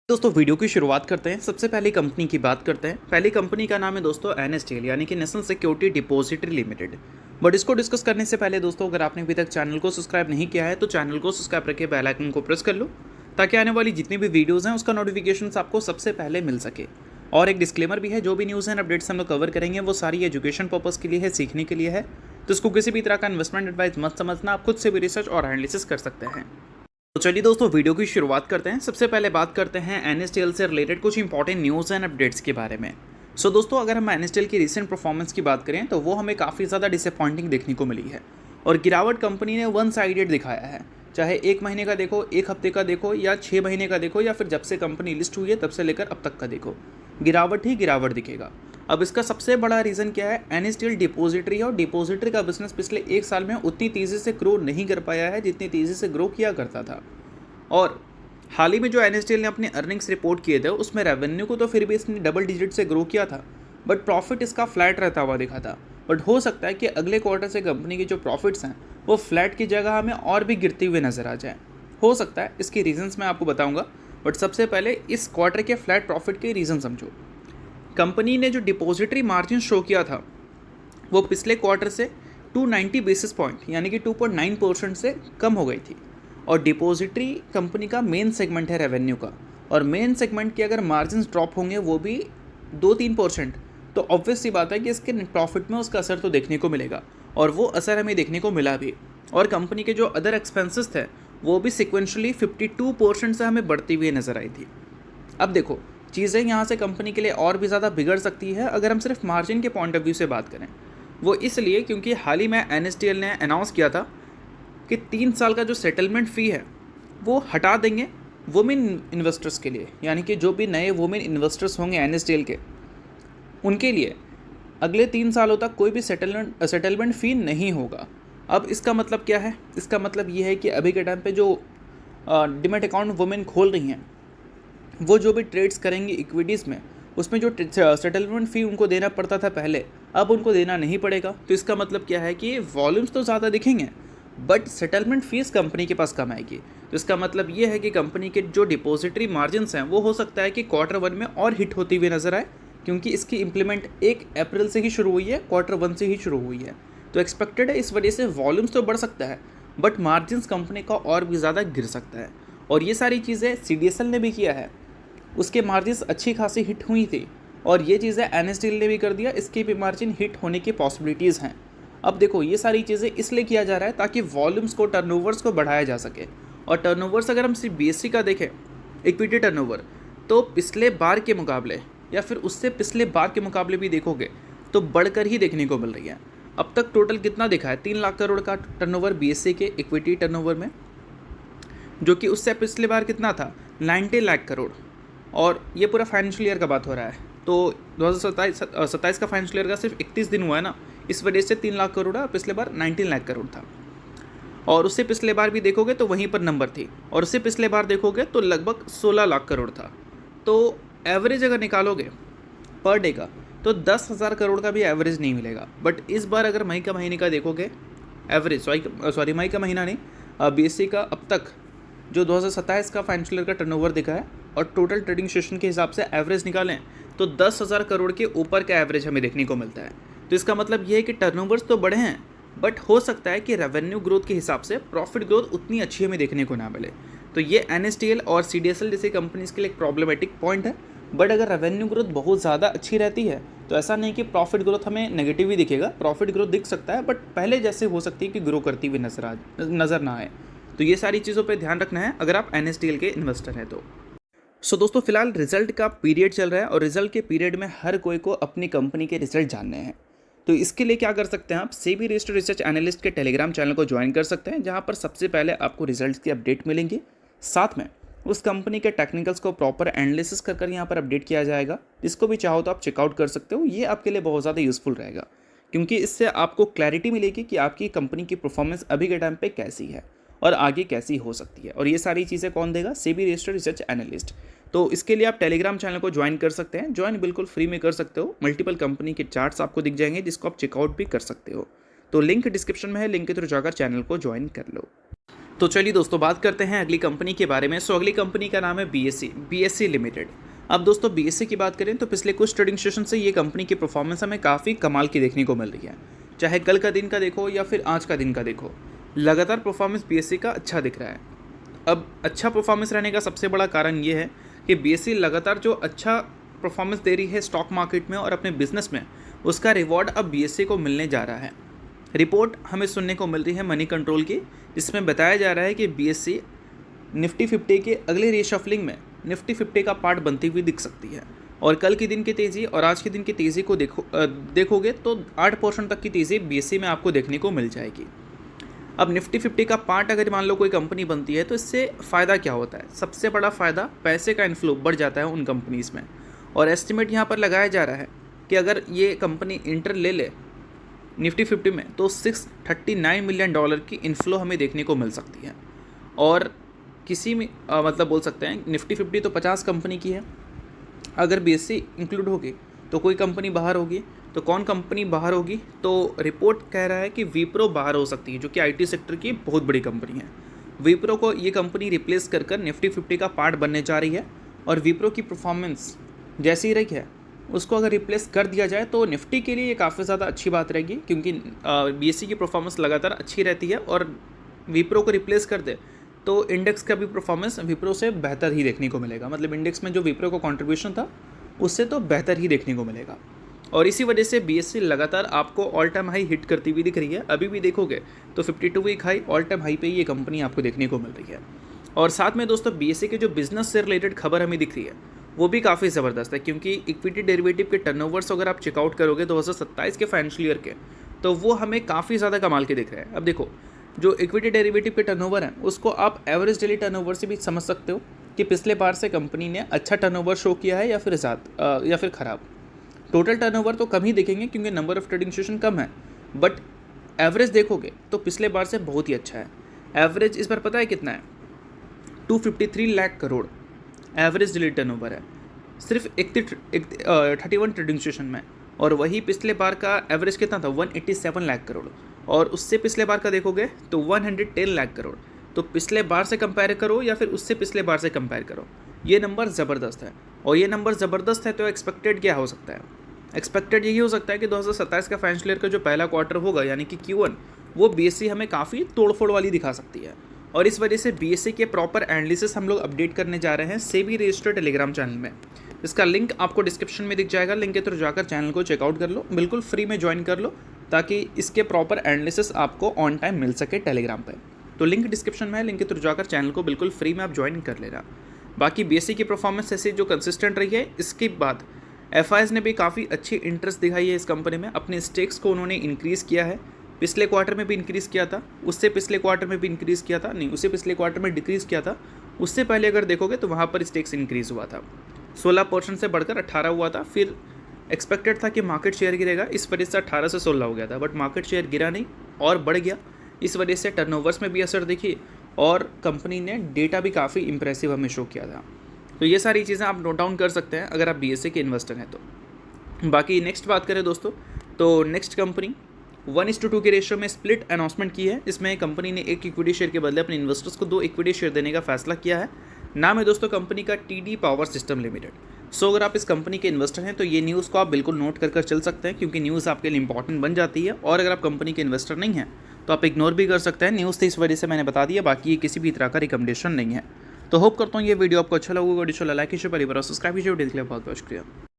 दोस्तों वीडियो की शुरुआत करते हैं। सबसे पहले कंपनी की बात करते हैं। पहली कंपनी का नाम है दोस्तों एनएसडीएल यानी कि national security depository limited. But इसको डिस्कस करने से पहले दोस्तों अगर आपने अभी तक चैनल को सब्सक्राइब नहीं किया है तो चैनल को सब्सक्राइब करके बेल आइकन को प्रेस कर लो ताकि आने वाली जितनी भी वीडियोज़ हैं उसका नोटिफिकेशन आपको सबसे पहले मिल सके। और एक डिस्क्लेमर भी है, जो भी न्यूज़ एंड अपडेट्स हम लोग कवर करेंगे वो सारी एजुकेशन पर्पज़ के लिए है, सीखने के लिए है। तो इसको किसी भी तरह का इन्वेस्टमेंट एडवाइस मत समझना, आप खुद से भी रिसर्च और एनालिसिस कर सकते हैं। तो चलिए दोस्तों वीडियो की शुरुआत करते हैं। सबसे पहले बात करते हैं एनएसडीएल से रिलेटेड कुछ इंपॉर्टेंट न्यूज़ एंड अपडेट्स के बारे में। दोस्तों अगर हम एनएसडीएल की रिसेंट परफॉर्मेंस की बात करें तो वो हमें काफ़ी ज़्यादा डिसअपॉइंटिंग देखने को मिली है और गिरावट कंपनी ने वन साइडेड दिखाया है। चाहे एक महीने का देखो, एक हफ्ते का देखो या 6 महीने का देखो या फिर जब से कंपनी लिस्ट हुई है तब से लेकर अब तक का देखो, गिरावट ही गिरावट दिखेगा। अब इसका सबसे बड़ा रीज़न क्या है? एनएसडीएल डिपॉजिटरी है और डिपॉजिटरी का बिजनेस पिछले एक साल में उतनी तेज़ी से ग्रो नहीं कर पाया है जितनी तेज़ी से ग्रो किया करता था। और हाल ही में जो एनएसडीएल ने अपने अर्निंग्स रिपोर्ट किए थे उसमें रेवेन्यू को तो फिर भी इसने डबल डिजिट से ग्रो किया था, बट प्रॉफिट इसका फ्लैट रहता हुआ दिखा था। बट हो सकता है कि अगले क्वार्टर से कंपनी के जो प्रॉफिट्स हैं वो फ्लैट की जगह हमें और भी गिरते हुए नजर आ जाए। हो सकता है, इसके रीजंस मैं आपको बताऊंगा, बट सबसे पहले इस क्वार्टर के फ्लैट प्रॉफिट के रीज़न समझो। कंपनी ने जो डिपॉजिटरी मार्जिन शो किया था वो पिछले क्वार्टर से 290 बेसिस पॉइंट यानी कि 2.9% से कम हो गई थी। और डिपॉजिटरी कंपनी का मेन सेगमेंट है रेवेन्यू का, और मेन सेगमेंट के अगर मार्जिन ड्रॉप होंगे वो भी 2-3%, तो ऑब्वियस सी बात है कि इसके प्रॉफिट में उसका असर तो देखने को मिलेगा, और वो असर हमें देखने को मिला भी। और कंपनी के जो अदर एक्सपेंसेस थे वो भी सिक्वेंशली 52% से हमें बढ़ती हुई नज़र आई थी। अब देखो, चीज़ें यहाँ से कंपनी के लिए और भी ज़्यादा बिगड़ सकती है अगर हम सिर्फ मार्जिन के पॉइंट ऑफ व्यू से बात करें। वो इसलिए क्योंकि हाल ही में एनएसडीएल ने अनाउंस किया था कि 3 साल का जो सेटलमेंट फ़ी है वो हटा देंगे वुमेन इन्वेस्टर्स के लिए, यानी कि जो भी नए वुमेन इन्वेस्टर्स होंगे एनएसडीएल के, उनके लिए अगले 3 सालों तक कोई भी सेटलमेंट फ़ी नहीं होगा। अब इसका मतलब क्या है? इसका मतलब ये है कि अभी के टाइम पे जो डिमैट अकाउंट वुमेन खोल रही हैं वो जो भी ट्रेड्स करेंगी इक्विटीज़ में, उसमें जो सेटलमेंट फ़ी उनको देना पड़ता था पहले, अब उनको देना नहीं पड़ेगा। तो इसका मतलब क्या है कि वॉल्यूम्स तो ज़्यादा दिखेंगे बट सेटलमेंट फीस कंपनी के पास कम आएगी। तो इसका मतलब ये है कि कंपनी के जो डिपॉजिटरी मार्जिन्स हैं वो हो सकता है कि Q1 में और हिट होती हुई नजर आए, क्योंकि इसकी इंप्लीमेंट 1 अप्रैल से ही शुरू हुई है, Q1 से ही शुरू हुई है। तो एक्सपेक्टेड है इस वजह से वॉल्यूम्स तो बढ़ सकता है बट मार्जिन्स कंपनी का और भी ज़्यादा गिर सकता है। और ये सारी चीज़ें सीडीएसएल ने भी किया है, उसके मार्जिन्स अच्छी खासी हिट हुई थी, और ये चीज़ें एनएसडीएल ने भी कर दिया, इसकी भी मार्जिन हिट होने की पॉसिबिलिटीज़ हैं। अब देखो, ये सारी चीज़ें इसलिए किया जा रहा है ताकि वॉल्यूम्स को, टर्नओवर्स को बढ़ाया जा सके। और टर्नओवर्स अगर हम सिर्फ बीएससी का देखें, इक्विटी टर्नओवर, तो पिछले बार के मुकाबले या फिर उससे पिछले बार के मुकाबले भी देखोगे तो बढ़कर ही देखने को मिल रही है। अब तक टोटल कितना दिखा है? 3 लाख करोड़ का टर्नओवर बीएससी के इक्विटी टर्नओवर में, जो कि उससे पिछले बार कितना था? 90 लाख करोड़। और ये पूरा फाइनेंशियल ईयर का बात हो रहा है, तो 2027 का फाइनेंशियल ईयर का सिर्फ 31 दिन हुआ है ना, इस वजह से 3 लाख करोड़, पिछले बार 19 लाख करोड़ था। और उससे पिछले बार भी देखोगे तो वहीं पर नंबर थी, और उससे पिछले बार देखोगे तो लगभग 16 लाख करोड़ था। तो एवरेज अगर निकालोगे पर डे का तो 10,000 करोड़ का भी एवरेज नहीं मिलेगा। बट इस बार अगर मई का महीने का देखोगे एवरेज, मई का महीना नहीं, बीएससी का अब तक जो 2027 का फाइनेंशियल ईयर का टर्नओवर दिखा है और टोटल ट्रेडिंग सेशन के हिसाब से एवरेज निकालें तो 10,000 करोड़ के ऊपर का एवरेज हमें देखने को मिलता है। तो इसका मतलब ये है कि टर्नओवर्स तो बढ़े हैं बट हो सकता है कि रेवेन्यू ग्रोथ के हिसाब से प्रॉफिट ग्रोथ उतनी अच्छी हमें देखने को ना मिले। तो ये एनएसडीएल और सीडीएसएल जैसी कंपनीज के लिए एक प्रॉब्लमेटिक पॉइंट है। बट अगर रेवेन्यू ग्रोथ बहुत ज़्यादा अच्छी रहती है तो ऐसा नहीं कि प्रॉफिट ग्रोथ हमें नेगेटिव ही दिखेगा, प्रॉफिट ग्रोथ दिख सकता है बट पहले जैसे हो सकती है कि ग्रो करती हुई नज़र ना आए। तो ये सारी चीज़ों पे ध्यान रखना है अगर आप एनएसडीएल के इन्वेस्टर हैं तो। दोस्तों फिलहाल रिजल्ट का पीरियड चल रहा है और रिजल्ट के पीरियड में हर कोई को अपनी कंपनी के रिजल्ट जानने हैं। तो इसके लिए क्या कर सकते हैं? आप सेबी रजिस्टर्ड रिसर्च एनालिस्ट के टेलीग्राम चैनल को ज्वाइन कर सकते हैं, जहां पर सबसे पहले आपको रिजल्ट्स की अपडेट मिलेंगी। साथ में उस कंपनी के टेक्निकल्स को प्रॉपर एनालिसिस कर यहाँ पर अपडेट किया जाएगा। इसको भी चाहो तो आप चेकआउट कर सकते हो, ये आपके लिए बहुत ज़्यादा यूजफुल रहेगा, क्योंकि इससे आपको क्लैरिटी मिलेगी कि आपकी कंपनी की परफॉर्मेंस अभी के टाइम पे कैसी है और आगे कैसी हो सकती है। और ये सारी चीज़ें कौन देगा? SEBI registered research analyst. तो इसके लिए आप टेलीग्राम चैनल को ज्वाइन कर सकते हैं, ज्वाइन बिल्कुल फ्री में कर सकते हो। मल्टीपल कंपनी के चार्ट्स आपको दिख जाएंगे जिसको आप चेकआउट भी कर सकते हो। तो लिंक डिस्क्रिप्शन में है, लिंक के थ्रू जाकर चैनल को ज्वाइन कर लो। तो चलिए दोस्तों बात करते हैं अगली कंपनी के बारे में। सो अगली कंपनी का नाम है बीएससी लिमिटेड। अब दोस्तों बीएससी की बात करें तो पिछले कुछ ट्रेडिंग सेशन से ये कंपनी की परफॉर्मेंस हमें काफ़ी कमाल की देखने को मिल रही है। चाहे कल का दिन का देखो या फिर आज का दिन का देखो, लगातार परफॉर्मेंस बीएससी का अच्छा दिख रहा है। अब अच्छा परफॉर्मेंस रहने का सबसे बड़ा कारण ये है कि बीएससी लगातार जो अच्छा परफॉर्मेंस दे रही है स्टॉक मार्केट में और अपने बिजनेस में, उसका रिवॉर्ड अब बीएससी को मिलने जा रहा है। रिपोर्ट हमें सुनने को मिल रही है मनी कंट्रोल की, जिसमें बताया जा रहा है कि बीएससी निफ्टी 50 के अगले रीशफलिंग में निफ्टी 50 का पार्ट बनती हुई दिख सकती है। और कल के दिन की तेज़ी और आज के दिन की तेज़ी को देखोगे तो 8% तक की तेज़ी बीएससी में आपको देखने को मिल जाएगी। अब निफ्टी 50 का पार्ट अगर मान लो कोई कंपनी बनती है तो इससे फ़ायदा क्या होता है? सबसे बड़ा फ़ायदा पैसे का इन्फ्लो बढ़ जाता है उन कंपनीज़ में। और एस्टिमेट यहाँ पर लगाया जा रहा है कि अगर ये कंपनी इंटर ले ले निफ्टी 50 में तो $639 मिलियन की इन्फ्लो हमें देखने को मिल सकती है। और किसी में मतलब बोल सकते हैं निफ्टी 50 तो 50 कंपनी की है, अगर बीएससी इंक्लूड होगी तो कोई कंपनी बाहर होगी। तो कौन कंपनी बाहर होगी? तो रिपोर्ट कह रहा है कि विप्रो बाहर हो सकती है, जो कि आईटी सेक्टर की बहुत बड़ी कंपनी है। विप्रो को ये कंपनी रिप्लेस कर कर निफ्टी 50 का पार्ट बनने जा रही है। और विप्रो की परफॉर्मेंस जैसी रही है, उसको अगर रिप्लेस कर दिया जाए तो निफ्टी के लिए ये काफ़ी ज़्यादा अच्छी बात रहेगी, क्योंकि बीएससी की परफॉर्मेंस लगातार अच्छी रहती है। और विप्रो को रिप्लेस कर दे तो इंडेक्स का भी परफॉर्मेंस विप्रो से बेहतर ही देखने को मिलेगा। मतलब इंडेक्स में जो विप्रो का कंट्रीब्यूशन था उससे तो बेहतर ही देखने को मिलेगा। और इसी वजह से बीएससी लगातार आपको ऑल टाइम हाई हिट करती हुई दिख रही है। अभी भी देखोगे तो 52 week high all time high पे ये कंपनी आपको देखने को मिल रही है। और साथ में दोस्तों बीएससी के जो बिजनेस से रिलेटेड खबर हमें दिख रही है वो भी काफ़ी ज़बरदस्त है, क्योंकि इक्विटी डेरिवेटिव के टर्नओवर्स अगर आप चेकआउट करोगे 2027 के फाइनेंशियल ईयर के, तो वो हमें काफ़ी ज़्यादा कमाल के दिख रहे हैं। अब देखो, जो इक्विटी डेरिवेटिव के टर्नओवर है उसको आप एवरेज डेली टर्नओवर से भी समझ सकते हो कि पिछले बार से कंपनी ने अच्छा टर्नओवर शो किया है या फिर ख़राब। टोटल टर्नओवर तो कम ही देखेंगे क्योंकि नंबर ऑफ ट्रेडिंग सेशन कम है, बट एवरेज देखोगे तो पिछले बार से बहुत ही अच्छा है। एवरेज इस बार पता है कितना है? 253 lakh crore average daily turnover है सिर्फ 31 ट्रेडिंग सेशन में। और वही पिछले बार का एवरेज कितना था? 187 लाख करोड़। और उससे पिछले बार का देखोगे तो 110 लाख करोड़। तो पिछले बार से कंपेयर करो या फिर उससे पिछले बार से कंपेयर करो, ये नंबर ज़बरदस्त है। और ये नंबर ज़बरदस्त है तो एक्सपेक्टेड क्या हो सकता है? एक्सपेक्टेड यही हो सकता है कि 2027 का फाइनेंशियल ईयर का जो पहला क्वार्टर होगा यानी कि Q1, वो बीएससी हमें काफ़ी तोड़फोड़ वाली दिखा सकती है। और इस वजह से बीएससी के प्रॉपर एनालिसिस हम लोग अपडेट करने जा रहे हैं सेबी रजिस्टर्ड टेलीग्राम चैनल में। इसका लिंक आपको डिस्क्रिप्शन में दिख जाएगा, लिंक के थ्रू जाकर चैनल को चेकआउट कर लो, बिल्कुल फ्री में ज्वाइन कर लो ताकि इसके प्रॉपर एनालिसिस आपको ऑन टाइम मिल सके टेलीग्राम पर। तो लिंक डिस्क्रिप्शन में है, लिंक के थ्रू जाकर चैनल को बिल्कुल फ्री में आप ज्वाइन कर लेना। बाकी बीएससी की परफॉर्मेंस ऐसी जो कंसिस्टेंट रही है, इसके बाद एफआईएस ने भी काफ़ी अच्छी इंटरेस्ट दिखाई है इस कंपनी में। अपने स्टेक्स को उन्होंने इंक्रीज़ किया है, पिछले क्वार्टर में भी इंक्रीज़ किया था, उससे पिछले क्वार्टर में भी इंक्रीज़ किया था, नहीं उससे पिछले क्वार्टर में डिक्रीज़ किया था, उससे पहले अगर देखोगे तो वहाँ पर स्टेक्स इंक्रीज़ हुआ था, 16% से बढ़कर 18 हुआ था। फिर एक्सपेक्टेड था कि मार्केट शेयर गिरेगा, इस वजह से 18 से 16 हो गया था, बट मार्केट शेयर गिरा नहीं और बढ़ गया। इस वजह से टर्नओवर्स में भी असर देखी और कंपनी ने डेटा भी काफ़ी इंप्रेसिव हमें शो किया था। तो ये सारी चीज़ें आप नोट डाउन कर सकते हैं अगर आप बीएससी के इन्वेस्टर हैं तो। बाकी नेक्स्ट बात करें दोस्तों, तो नेक्स्ट कंपनी 1:2 के रेशियो में स्प्लिट अनाउंसमेंट की है। इसमें कंपनी ने एक इक्विटी शेयर के बदले अपने इन्वेस्टर्स को 2 इक्विटी शेयर देने का फैसला किया है। नाम है दोस्तों कंपनी का टीडी पावर सिस्टम लिमिटेड। सो अगर आप इस कंपनी के इन्वेस्टर हैं तो ये न्यूज़ को आप बिल्कुल नोट कर चल सकते हैं, क्योंकि न्यूज़ आपके लिए इंपॉर्टेंट बन जाती है। और अगर आप कंपनी के इन्वेस्टर नहीं हैं तो आप इग्नोर भी कर सकते हैं, न्यूज़ तो इस वजह से मैंने बता दिया, बाकी ये किसी भी तरह का रिकमेंडेशन नहीं है। तो होप करता हूँ ये वीडियो आपको अच्छा लगा। वीडियो लाइक कीजिए, परिवार सब्सक्राइब कीजिए। वीडियो के लिए बहुत बहुत शुक्रिया।